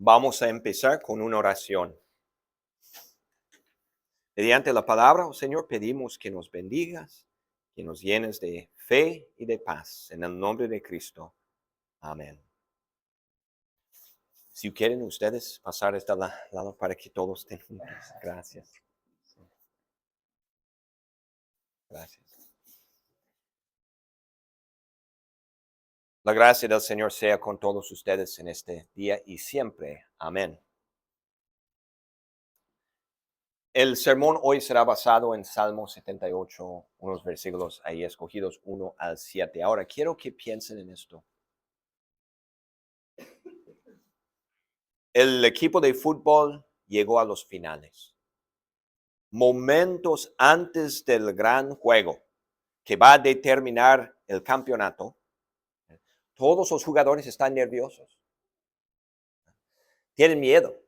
Vamos a empezar con una oración. Mediante la palabra, oh Señor, pedimos que nos bendigas, que nos llenes de fe y de paz. En el nombre de Cristo. Amén. Si quieren ustedes pasar este lado para que todos estén juntos. Gracias. Gracias. La gracia del Señor sea con todos ustedes en este día y siempre. Amén. El sermón hoy será basado en Salmo 78, unos versículos ahí escogidos 1 al 7. Ahora, quiero que piensen en esto. El equipo de fútbol llegó a los finales. Momentos antes del gran juego que va a determinar el campeonato, todos los jugadores están nerviosos. Tienen miedo.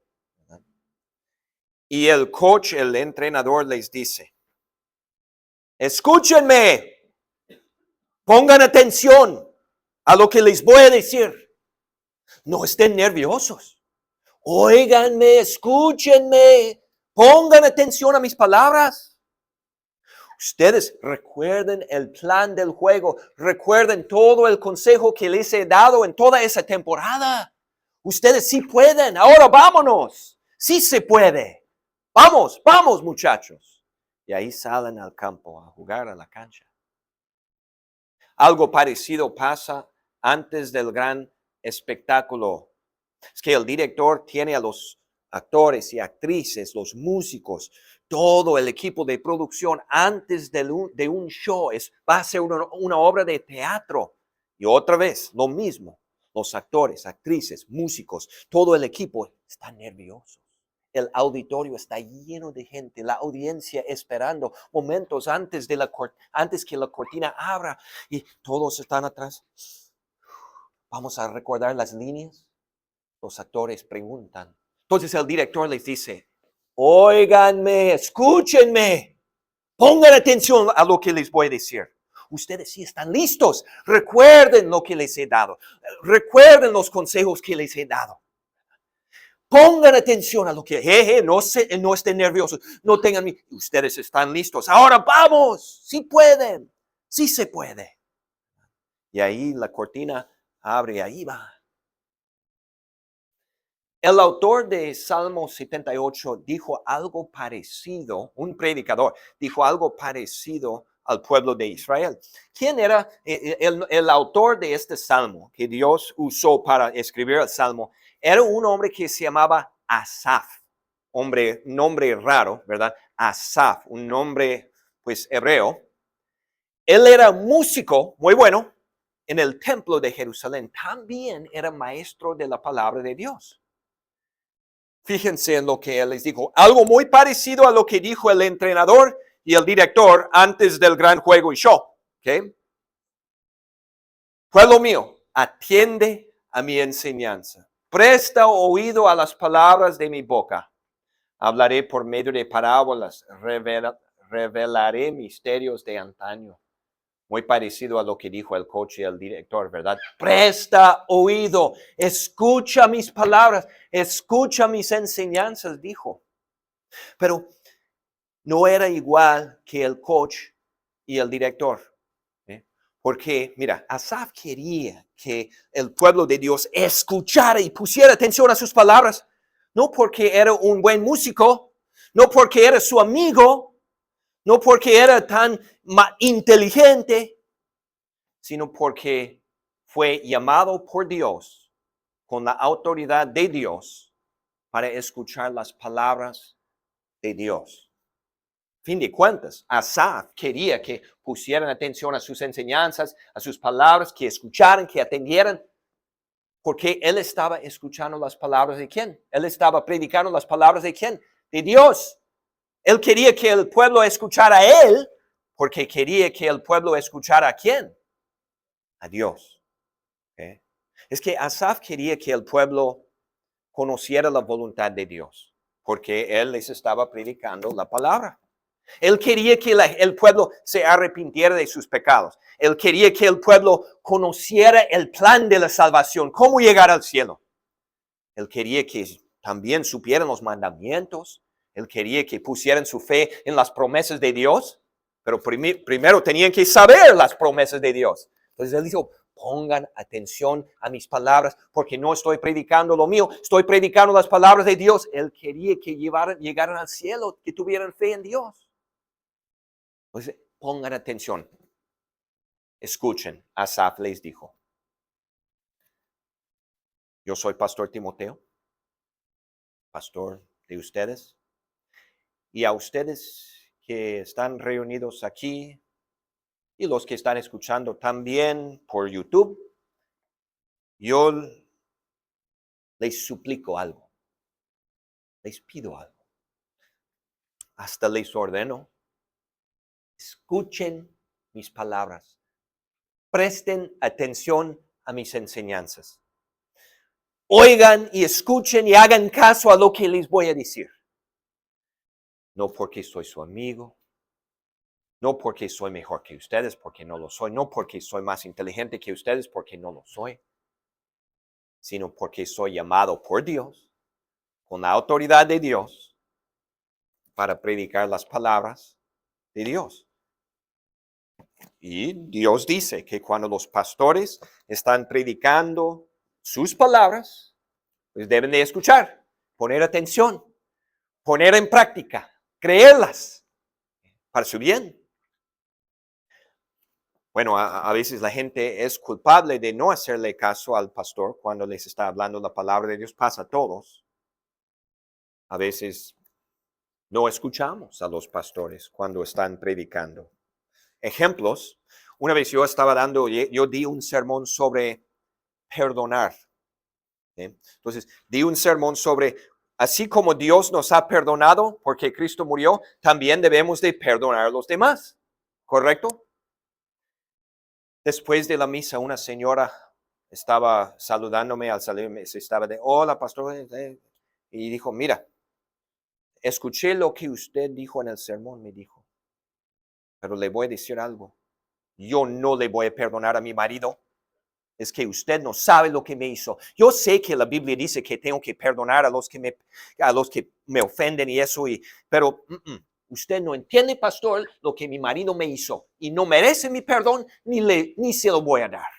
Y el coach, el entrenador les dice, escúchenme, pongan atención a lo que les voy a decir. No estén nerviosos. Óiganme, escúchenme, pongan atención a mis palabras. Ustedes recuerden el plan del juego, recuerden todo el consejo que les he dado en toda esa temporada. Ustedes sí pueden, ahora vámonos, sí se puede. Vamos, vamos muchachos. Y ahí salen al campo a jugar a la cancha. Algo parecido pasa antes del gran espectáculo. Es que el director tiene a los actores y actrices, los músicos, todo el equipo de producción antes de un show. Va a ser una obra de teatro. Y otra vez, lo mismo. Los actores, actrices, músicos, todo el equipo está nervioso. El auditorio está lleno de gente, la audiencia esperando momentos antes que la cortina abra y todos están atrás. Vamos a recordar las líneas. Los actores preguntan. Entonces el director les dice, óiganme, escúchenme, pongan atención a lo que les voy a decir. Ustedes sí están listos. Recuerden lo que les he dado. Recuerden los consejos que les he dado. Pongan atención a lo que, no estén nerviosos, no tengan miedo. Ustedes están listos. Ahora vamos, sí pueden, sí se puede. Y ahí la cortina abre, ahí va. El autor de Salmo 78 dijo algo parecido, un predicador dijo algo parecido al pueblo de Israel. ¿Quién era el autor de este salmo que Dios usó para escribir el salmo? Era un hombre que se llamaba Asaf, nombre raro, ¿verdad? Asaf, un nombre pues hebreo. Él era músico muy bueno en el templo de Jerusalén. También era maestro de la palabra de Dios. Fíjense en lo que él les dijo. Algo muy parecido a lo que dijo el entrenador y el director antes del gran juego y show. ¿Okay? Pueblo mío, atiende a mi enseñanza. Presta oído a las palabras de mi boca. Hablaré por medio de parábolas. Revelaré misterios de antaño. Muy parecido a lo que dijo el coach y el director, ¿verdad? Presta oído, escucha mis palabras, escucha mis enseñanzas, dijo. Pero no era igual que el coach y el director. Porque, mira, Asaf quería que el pueblo de Dios escuchara y pusiera atención a sus palabras. No porque era un buen músico, no porque era su amigo, no porque era tan inteligente, sino porque fue llamado por Dios con la autoridad de Dios para escuchar las palabras de Dios. Fin de cuentas, Asaf quería que pusieran atención a sus enseñanzas, a sus palabras, que escucharan, que atendieran, porque él estaba escuchando las palabras de ¿quién? Él estaba predicando las palabras de ¿quién? De Dios. Él quería que el pueblo escuchara a él, porque quería que el pueblo escuchara a ¿quién? A Dios. ¿Okay? Es que Asaf quería que el pueblo conociera la voluntad de Dios, porque él les estaba predicando la palabra. Él quería que el pueblo se arrepintiera de sus pecados. Él quería que el pueblo conociera el plan de la salvación, cómo llegar al cielo. Él quería que también supieran los mandamientos. Él quería que pusieran su fe en las promesas de Dios. Pero primero tenían que saber las promesas de Dios. Entonces él dijo, pongan atención a mis palabras, porque no estoy predicando lo mío, estoy predicando las palabras de Dios. Él quería que llegaran al cielo, que tuvieran fe en Dios. Entonces, pongan atención. Escuchen, Asaf les dijo, yo soy pastor Timoteo, pastor de ustedes, y a ustedes que están reunidos aquí y los que están escuchando también por YouTube, yo les suplico algo, les pido algo, hasta les ordeno, escuchen mis palabras, presten atención a mis enseñanzas, oigan y escuchen y hagan caso a lo que les voy a decir. No porque soy su amigo, no porque soy mejor que ustedes, porque no lo soy, no porque soy más inteligente que ustedes, porque no lo soy, sino porque soy llamado por Dios, con la autoridad de Dios, para predicar las palabras de Dios. Y Dios dice que cuando los pastores están predicando sus palabras, pues deben de escuchar, poner atención, poner en práctica, creerlas para su bien. Bueno, a veces la gente es culpable de no hacerle caso al pastor cuando les está hablando la palabra de Dios. Pasa a todos. A veces no escuchamos a los pastores cuando están predicando. Ejemplos. Una vez yo di un sermón sobre perdonar. Entonces, di un sermón sobre, así como Dios nos ha perdonado porque Cristo murió, también debemos de perdonar a los demás. ¿Correcto? Después de la misa, una señora estaba saludándome al salir, estaba de, hola, pastor, y dijo, mira, escuché lo que usted dijo en el sermón, me dijo, pero le voy a decir algo. Yo no le voy a perdonar a mi marido. Es que usted no sabe lo que me hizo. Yo sé que la Biblia dice que tengo que perdonar a los que me ofenden y eso, pero usted no entiende, pastor, lo que mi marido me hizo y no merece mi perdón ni se lo voy a dar.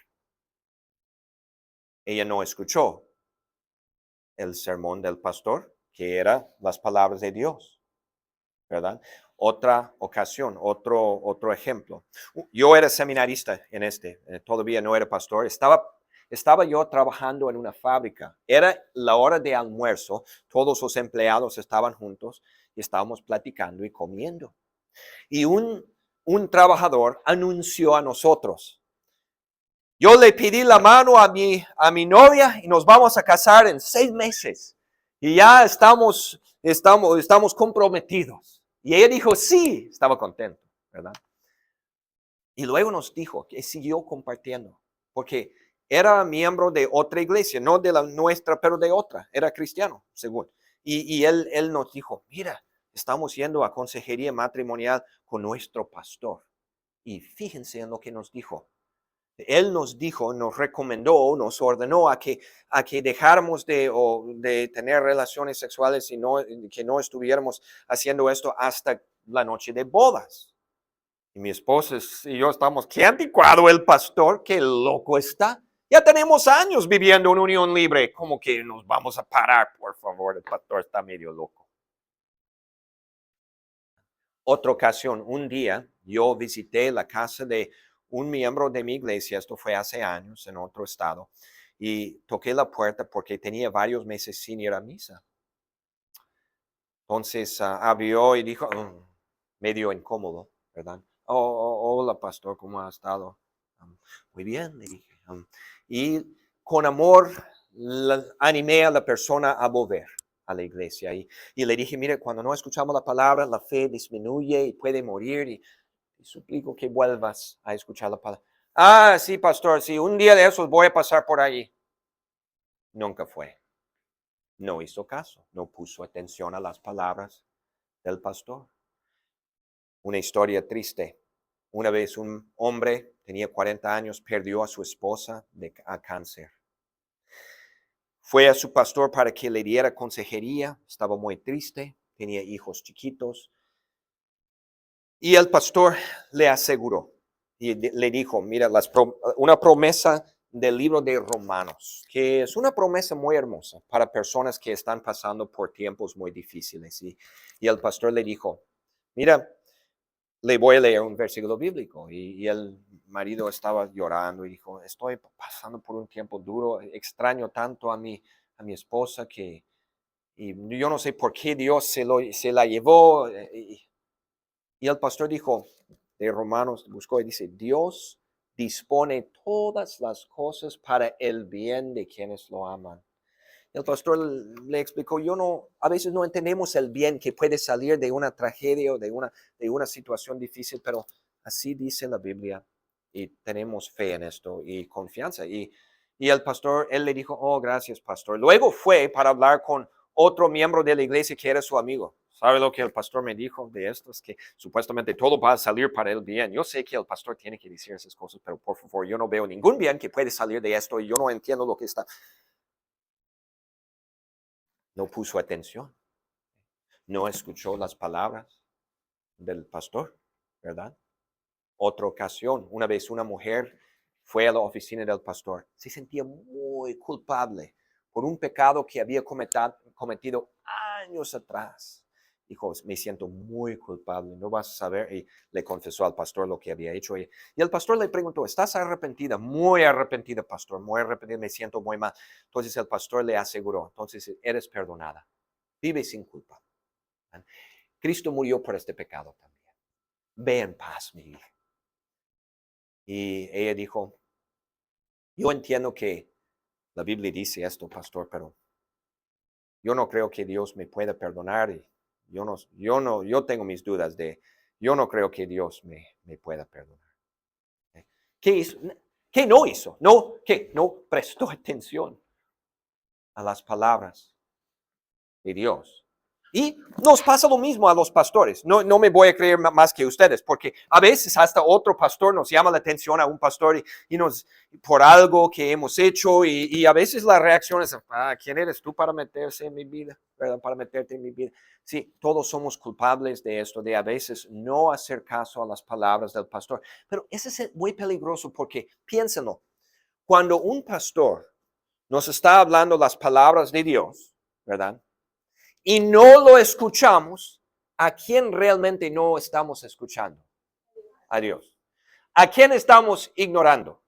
Ella no escuchó el sermón del pastor, que era las palabras de Dios, ¿verdad? Otra ocasión, otro ejemplo. Yo era seminarista todavía no era pastor. Estaba yo trabajando en una fábrica. Era la hora de almuerzo, todos los empleados estaban juntos y estábamos platicando y comiendo. Y un trabajador anunció a nosotros, yo le pedí la mano a mi novia y nos vamos a casar en 6 meses. Y ya estamos comprometidos. Y ella dijo, sí, estaba contento, ¿verdad? Y luego nos dijo que siguió compartiendo, porque era miembro de otra iglesia, no de la nuestra, pero de otra, era cristiano, según. Y él nos dijo, mira, estamos yendo a consejería matrimonial con nuestro pastor. Y fíjense en lo que nos dijo. Él nos dijo, nos recomendó, nos ordenó a que dejáramos de tener relaciones sexuales y que no estuviéramos haciendo esto hasta la noche de bodas. Y mi esposa y yo estamos, qué anticuado el pastor, qué loco está. Ya tenemos años viviendo en unión libre, como que nos vamos a parar, por favor, el pastor está medio loco. Otra ocasión, un día, yo visité la casa de un miembro de mi iglesia, esto fue hace años en otro estado, y toqué la puerta porque tenía varios meses sin ir a misa. Entonces abrió y dijo, medio incómodo, ¿verdad? Hola, pastor, ¿cómo ha estado? Muy bien, le dije. Y con amor animé a la persona a volver a la iglesia. Y le dije, mire, cuando no escuchamos la palabra, la fe disminuye y puede morir. Y suplico que vuelvas a escuchar la palabra. Ah, sí, pastor, sí, un día de esos voy a pasar por allí. Nunca fue. No hizo caso, no puso atención a las palabras del pastor. Una historia triste. Una vez un hombre, tenía 40 años, perdió a su esposa a cáncer. Fue a su pastor para que le diera consejería. Estaba muy triste, tenía hijos chiquitos. Y el pastor le aseguró y le dijo, mira, una promesa del libro de Romanos, que es una promesa muy hermosa para personas que están pasando por tiempos muy difíciles. Y el pastor le dijo, mira, le voy a leer un versículo bíblico. Y el marido estaba llorando y dijo, estoy pasando por un tiempo duro, extraño tanto a mi esposa y yo no sé por qué Dios se la llevó. Y el pastor dijo, de Romanos, buscó y dice, Dios dispone todas las cosas para el bien de quienes lo aman. El pastor le explicó, a veces no entendemos el bien que puede salir de una tragedia o de una situación difícil, pero así dice la Biblia y tenemos fe en esto y confianza. Y el pastor, él le dijo, oh, gracias, pastor. Luego fue para hablar con otro miembro de la iglesia que era su amigo. ¿Sabe lo que el pastor me dijo de esto? Es que supuestamente todo va a salir para el bien. Yo sé que el pastor tiene que decir esas cosas, pero por favor, yo no veo ningún bien que puede salir de esto y yo no entiendo lo que está. No puso atención, no escuchó las palabras del pastor, ¿verdad? Otra ocasión, una vez una mujer fue a la oficina del pastor, se sentía muy culpable por un pecado que había cometido años atrás. Dijo, me siento muy culpable, no vas a saber. Y le confesó al pastor lo que había hecho. Y el pastor le preguntó, ¿estás arrepentida? Muy arrepentida, pastor, muy arrepentida, me siento muy mal. Entonces el pastor le aseguró, entonces eres perdonada, vive sin culpa. Cristo murió por este pecado también. Ve en paz, mi hija. Y ella dijo, yo entiendo que la Biblia dice esto, pastor, pero yo no creo que Dios me pueda perdonar. Y yo tengo mis dudas yo no creo que Dios me pueda perdonar. ¿Qué hizo? ¿Qué no hizo? No prestó atención a las palabras de Dios. Y nos pasa lo mismo a los pastores. No me voy a creer más que ustedes, porque a veces hasta otro pastor nos llama la atención a un pastor y por algo que hemos hecho y a veces la reacción es, ¿quién eres tú para meterse en mi vida? ¿Verdad? Para meterte en mi vida. Sí, todos somos culpables de esto, de a veces no hacer caso a las palabras del pastor. Pero eso es muy peligroso porque piénsenlo. Cuando un pastor nos está hablando las palabras de Dios, ¿verdad? Y no lo escuchamos, ¿a quién realmente no estamos escuchando? A Dios. ¿A quién estamos ignorando?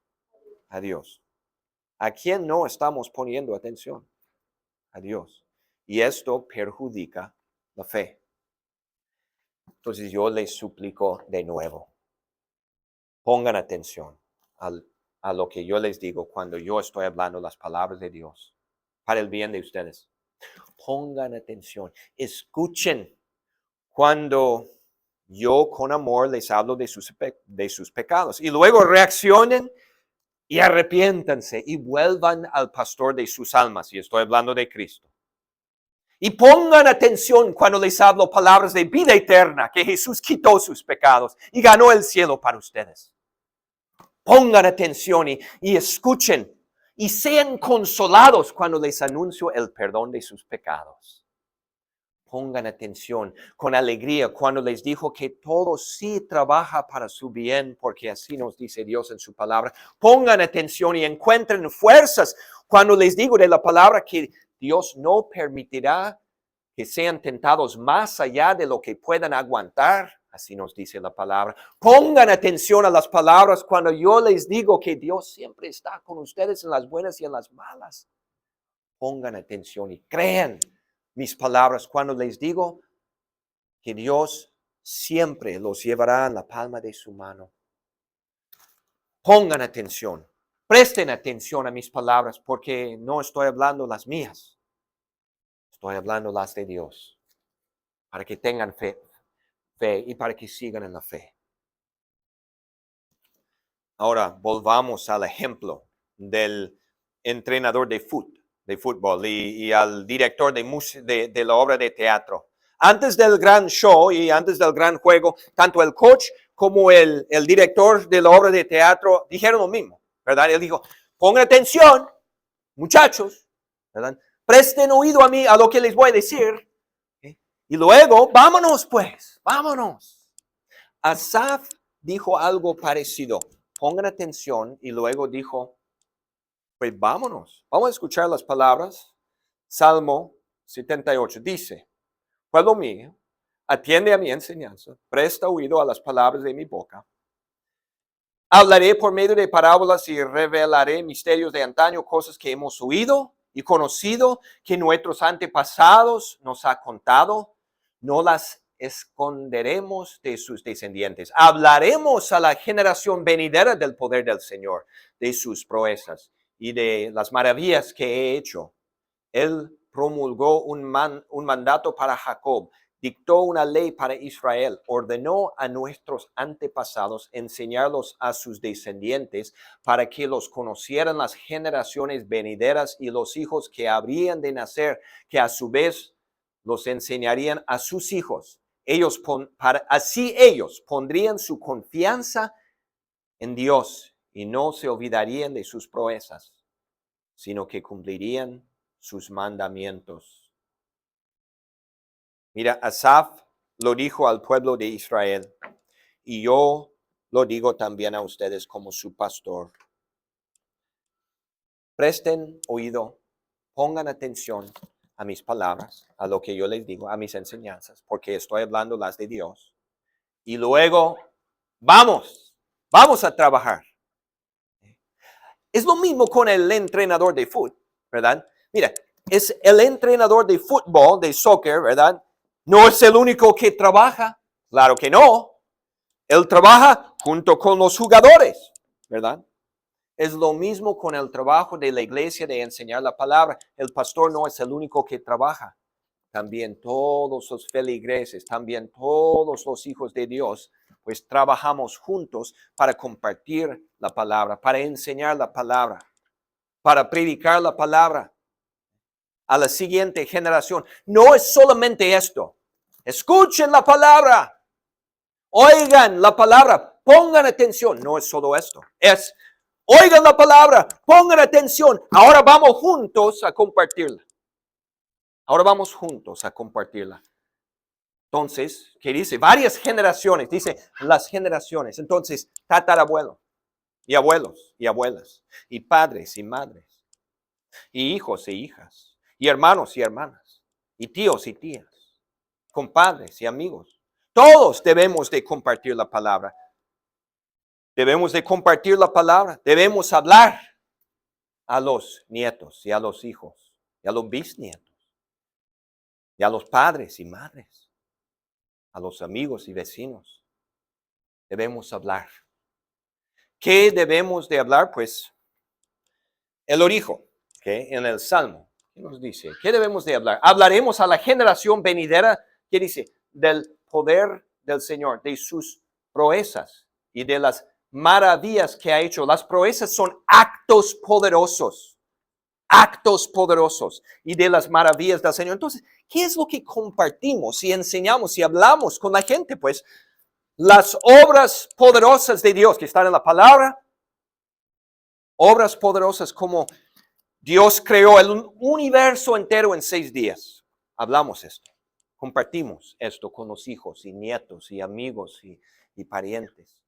A Dios. ¿A quién no estamos poniendo atención? A Dios. Y esto perjudica la fe. Entonces yo les suplico de nuevo, pongan atención a lo que yo les digo cuando yo estoy hablando las palabras de Dios, para el bien de ustedes. Pongan atención, escuchen cuando yo con amor les hablo de sus pecados y luego reaccionen y arrepiéntanse y vuelvan al pastor de sus almas, y estoy hablando de Cristo. Y pongan atención cuando les hablo palabras de vida eterna, que Jesús quitó sus pecados y ganó el cielo para ustedes. Pongan atención y escuchen y sean consolados cuando les anuncio el perdón de sus pecados. Pongan atención con alegría cuando les dijo que todo sí trabaja para su bien, porque así nos dice Dios en su palabra. Pongan atención y encuentren fuerzas cuando les digo de la palabra que Dios no permitirá que sean tentados más allá de lo que puedan aguantar. Así nos dice la palabra. Pongan atención a las palabras cuando yo les digo que Dios siempre está con ustedes en las buenas y en las malas. Pongan atención y crean mis palabras cuando les digo que Dios siempre los llevará en la palma de su mano. Pongan atención, presten atención a mis palabras porque no estoy hablando las mías, estoy hablando las de Dios, para que tengan fe y para que sigan en la fe. Ahora volvamos al ejemplo del entrenador de fútbol y al director de la obra de teatro. Antes del gran show y antes del gran juego, tanto el coach como el director de la obra de teatro dijeron lo mismo, ¿verdad? Él dijo, pongan atención, muchachos, ¿verdad? Presten oído a mí, a lo que les voy a decir. ¿Okay? Y luego, vámonos pues, vámonos. Asaf dijo algo parecido. Pongan atención y luego dijo, pues vámonos. Vamos a escuchar las palabras. Salmo 78 dice, pueblo mío, atiende a mi enseñanza, presta oído a las palabras de mi boca. Hablaré por medio de parábolas y revelaré misterios de antaño, cosas que hemos oído y conocido, que nuestros antepasados nos ha contado. No las esconderemos de sus descendientes. Hablaremos a la generación venidera del poder del Señor, de sus proezas y de las maravillas que he hecho. Él promulgó un mandato para Jacob, dictó una ley para Israel, ordenó a nuestros antepasados enseñarlos a sus descendientes para que los conocieran las generaciones venideras y los hijos que habrían de nacer, que a su vez los enseñarían a sus hijos. Así ellos pondrían su confianza en Dios y no se olvidarían de sus proezas, sino que cumplirían sus mandamientos. Mira, Asaf lo dijo al pueblo de Israel y yo lo digo también a ustedes como su pastor. Presten oído, pongan atención a mis palabras, a lo que yo les digo, a mis enseñanzas, porque estoy hablando las de Dios. Y luego, vamos a trabajar. Es lo mismo con el entrenador de fútbol, ¿verdad? Mira, es el entrenador de fútbol, de soccer, ¿verdad? No es el único que trabaja, claro que no. Él trabaja junto con los jugadores, ¿verdad? Es lo mismo con el trabajo de la iglesia de enseñar la palabra. El pastor no es el único que trabaja. También todos los feligreses, también todos los hijos de Dios, pues trabajamos juntos para compartir la palabra, para enseñar la palabra, para predicar la palabra a la siguiente generación. No es solamente esto. Escuchen la palabra. Oigan la palabra. Pongan atención. No es solo esto. Es, oigan la palabra. Pongan atención. Ahora vamos juntos a compartirla. Ahora vamos juntos a compartirla. Entonces, ¿qué dice? Varias generaciones. Dice las generaciones. Entonces, tatarabuelo. Y abuelos y abuelas. Y padres y madres. Y hijos e hijas. Y hermanos y hermanas, y tíos y tías, compadres y amigos. Todos debemos de compartir la palabra. Debemos de compartir la palabra. Debemos hablar a los nietos y a los hijos y a los bisnietos y a los padres y madres, a los amigos y vecinos. Debemos hablar. ¿Qué debemos de hablar? Pues él lo dijo, ¿okay? En el Salmo. ¿Qué nos dice? ¿Qué debemos de hablar? Hablaremos a la generación venidera, ¿qué dice? Del poder del Señor, de sus proezas y de las maravillas que ha hecho. Las proezas son actos poderosos y de las maravillas del Señor. Entonces, ¿qué es lo que compartimos y enseñamos y hablamos con la gente? Pues las obras poderosas de Dios que están en la palabra, obras poderosas como Dios creó el universo entero en 6 días. Hablamos esto, compartimos esto con los hijos y nietos y amigos y parientes.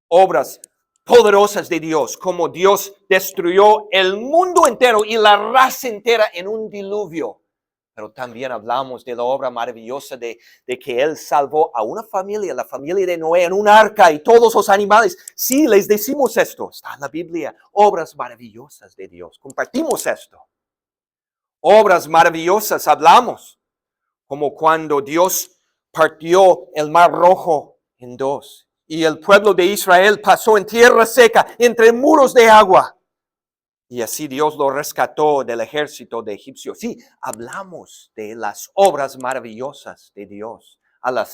Obras poderosas de Dios, como Dios destruyó el mundo entero y la raza entera en un diluvio. Pero también hablamos de la obra maravillosa de que Él salvó a una familia, la familia de Noé, en un arca y todos los animales. Sí, les decimos esto, está en la Biblia. Obras maravillosas de Dios. Compartimos esto. Obras maravillosas hablamos, como cuando Dios partió el Mar Rojo en 2 y el pueblo de Israel pasó en tierra seca entre muros de agua. Y así Dios lo rescató del ejército de egipcios. Sí, hablamos de las obras maravillosas de Dios a la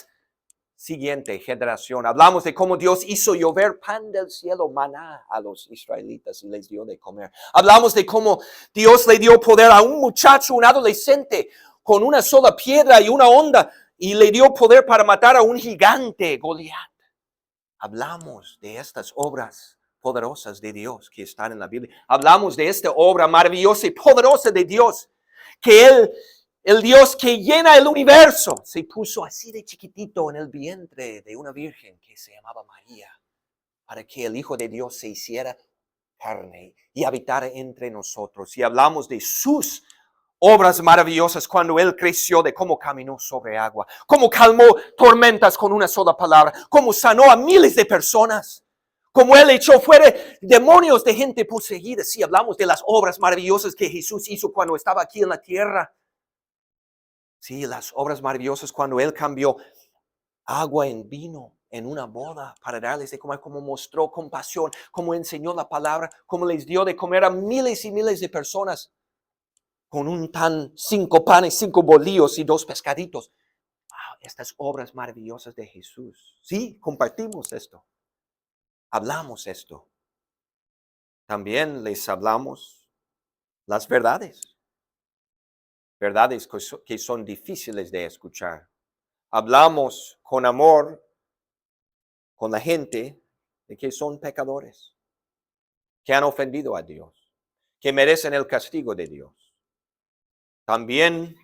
siguiente generación. Hablamos de cómo Dios hizo llover pan del cielo, maná, a los israelitas y les dio de comer. Hablamos de cómo Dios le dio poder a un muchacho, un adolescente, con una sola piedra y una honda, y le dio poder para matar a un gigante, Goliat. Hablamos de estas obras poderosas de Dios que están en la Biblia. Hablamos de esta obra maravillosa y poderosa de Dios, que el Dios que llena el universo, se puso así de chiquitito en el vientre de una virgen que se llamaba María, para que el Hijo de Dios se hiciera carne y habitara entre nosotros. Y hablamos de sus obras maravillosas cuando Él creció, de cómo caminó sobre agua, cómo calmó tormentas con una sola palabra, cómo sanó a miles de personas, como Él echó fuera demonios de gente poseída. Sí, hablamos de las obras maravillosas que Jesús hizo cuando estaba aquí en la tierra. Sí, las obras maravillosas cuando Él cambió agua en vino en una boda para darles de comer, como mostró compasión, como enseñó la palabra, como les dio de comer a miles y miles de personas con un tan 5 panes, 5 bolillos y 2 pescaditos. Wow, estas obras maravillosas de Jesús. Sí, compartimos esto. Hablamos esto. También les hablamos las verdades. Verdades que son difíciles de escuchar. Hablamos con amor con la gente de que son pecadores, que han ofendido a Dios, que merecen el castigo de Dios. También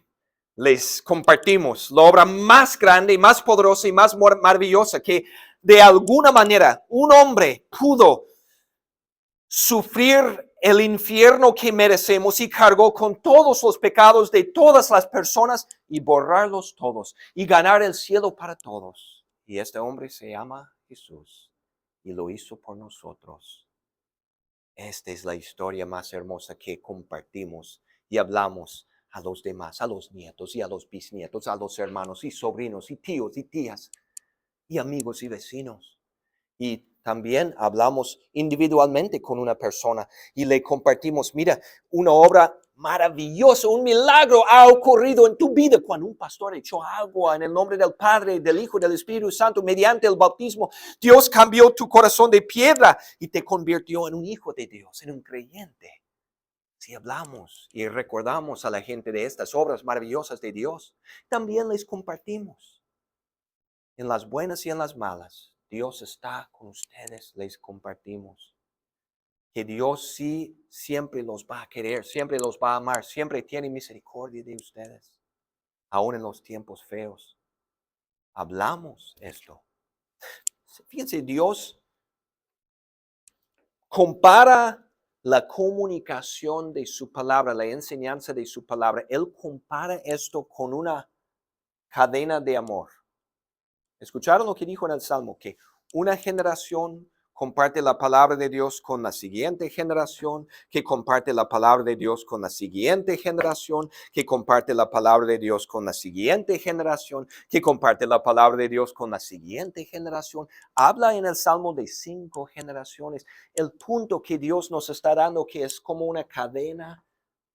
les compartimos la obra más grande y más poderosa y más maravillosa que de alguna manera un hombre pudo sufrir el infierno que merecemos y cargó con todos los pecados de todas las personas y borrarlos todos y ganar el cielo para todos. Y este hombre se llama Jesús y lo hizo por nosotros. Esta es la historia más hermosa que compartimos y hablamos a los demás, a los nietos y a los bisnietos, a los hermanos y sobrinos y tíos y tías y amigos y vecinos. Y también hablamos individualmente con una persona y le compartimos, mira, una obra maravillosa, un milagro ha ocurrido en tu vida cuando un pastor echó agua en el nombre del Padre, del Hijo, del Espíritu Santo, mediante el bautismo. Dios cambió tu corazón de piedra y te convirtió en un hijo de Dios, en un creyente. Si hablamos y recordamos a la gente de estas obras maravillosas de Dios, también les compartimos. En las buenas y en las malas, Dios está con ustedes, les compartimos. Que Dios sí siempre los va a querer, siempre los va a amar, siempre tiene misericordia de ustedes, aún en los tiempos feos. Hablamos esto. Fíjense, Dios compara la comunicación de su palabra, la enseñanza de su palabra. Él compara esto con una cadena de amor. ¿Escucharon lo que dijo en el Salmo? Que una generación comparte la palabra de Dios con la siguiente generación, que comparte la palabra de Dios con la siguiente generación, que comparte la palabra de Dios con la siguiente generación, que comparte la palabra de Dios con la siguiente generación. Habla en el Salmo de 5 generaciones. El punto que Dios nos está dando que es como una cadena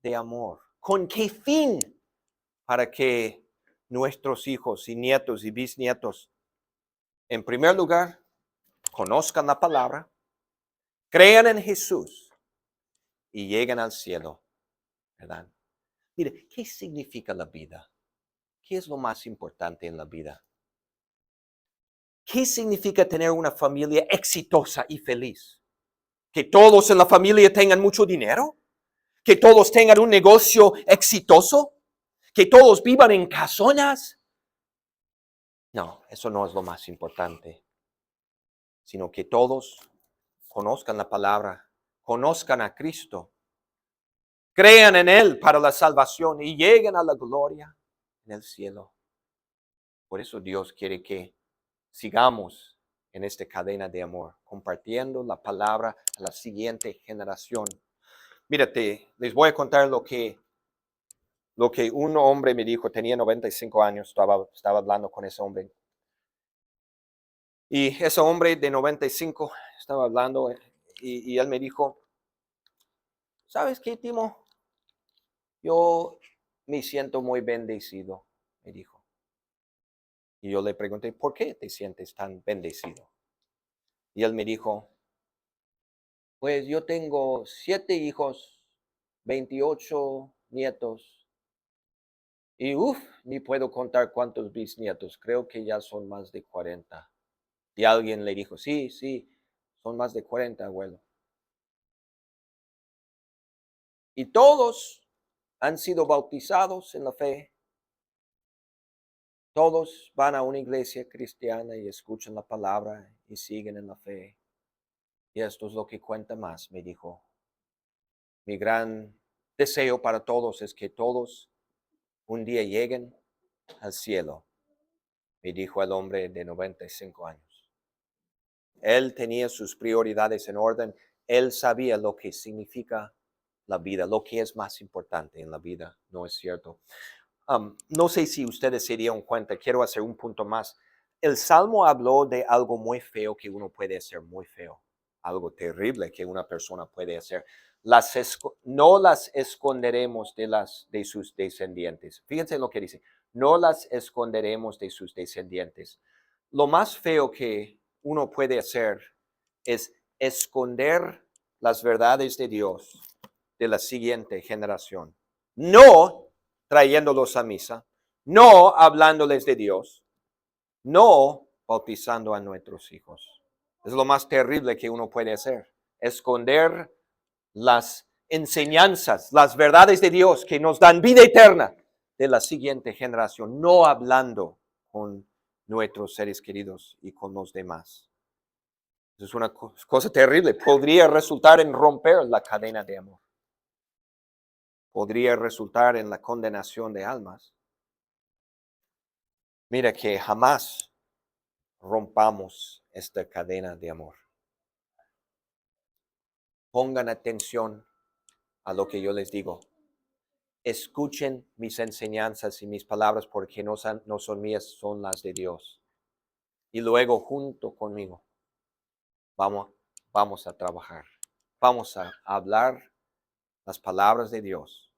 de amor. ¿Con qué fin? Para que nuestros hijos y nietos y bisnietos, en primer lugar, conozcan la palabra, crean en Jesús y lleguen al cielo, ¿verdad? Mire, ¿qué significa la vida? ¿Qué es lo más importante en la vida? ¿Qué significa tener una familia exitosa y feliz? ¿Que todos en la familia tengan mucho dinero? ¿Que todos tengan un negocio exitoso? ¿Que todos vivan en casonas? No, eso no es lo más importante, sino que todos conozcan la palabra, conozcan a Cristo, crean en Él para la salvación y lleguen a la gloria en el cielo. Por eso Dios quiere que sigamos en esta cadena de amor, compartiendo la palabra a la siguiente generación. Mírate, les voy a contar lo que un hombre me dijo, tenía 95 años, estaba hablando con ese hombre. Y ese hombre de 95 estaba hablando y él me dijo, ¿sabes qué, Timo? Yo me siento muy bendecido, me dijo. Y yo le pregunté, ¿por qué te sientes tan bendecido? Y él me dijo, pues yo tengo 7 hijos, 28 nietos. Y ni puedo contar cuántos bisnietos, creo que ya son más de 40. Y alguien le dijo, sí, Son más de 40, abuelo. Y todos han sido bautizados en la fe. Todos van a una iglesia cristiana y escuchan la palabra y siguen en la fe. Y esto es lo que cuenta más, me dijo. Mi gran deseo para todos es que todos un día lleguen al cielo, me dijo el hombre de 95 años. Él tenía sus prioridades en orden. Él sabía lo que significa la vida, lo que es más importante en la vida, ¿no es cierto? No sé si ustedes se dieron cuenta, quiero hacer un punto más. El Salmo habló de algo muy feo que uno puede hacer, muy feo, algo terrible que una persona puede hacer. No las esconderemos de sus descendientes. Fíjense lo que dice, no las esconderemos de sus descendientes. Lo más feo que uno puede hacer es esconder las verdades de Dios de la siguiente generación. No trayéndolos a misa, no hablándoles de Dios, no bautizando a nuestros hijos. Es lo más terrible que uno puede hacer, esconder las enseñanzas, las verdades de Dios que nos dan vida eterna de la siguiente generación, no hablando con nuestros seres queridos y con los demás. Es una cosa terrible, podría resultar en romper la cadena de amor. Podría resultar en la condenación de almas. Mira que jamás rompamos esta cadena de amor. Pongan atención a lo que yo les digo. Escuchen mis enseñanzas y mis palabras porque no son mías, son las de Dios. Y luego junto conmigo vamos a trabajar. Vamos a hablar las palabras de Dios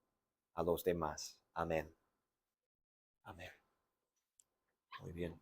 a los demás. Amén. Amén. Muy bien.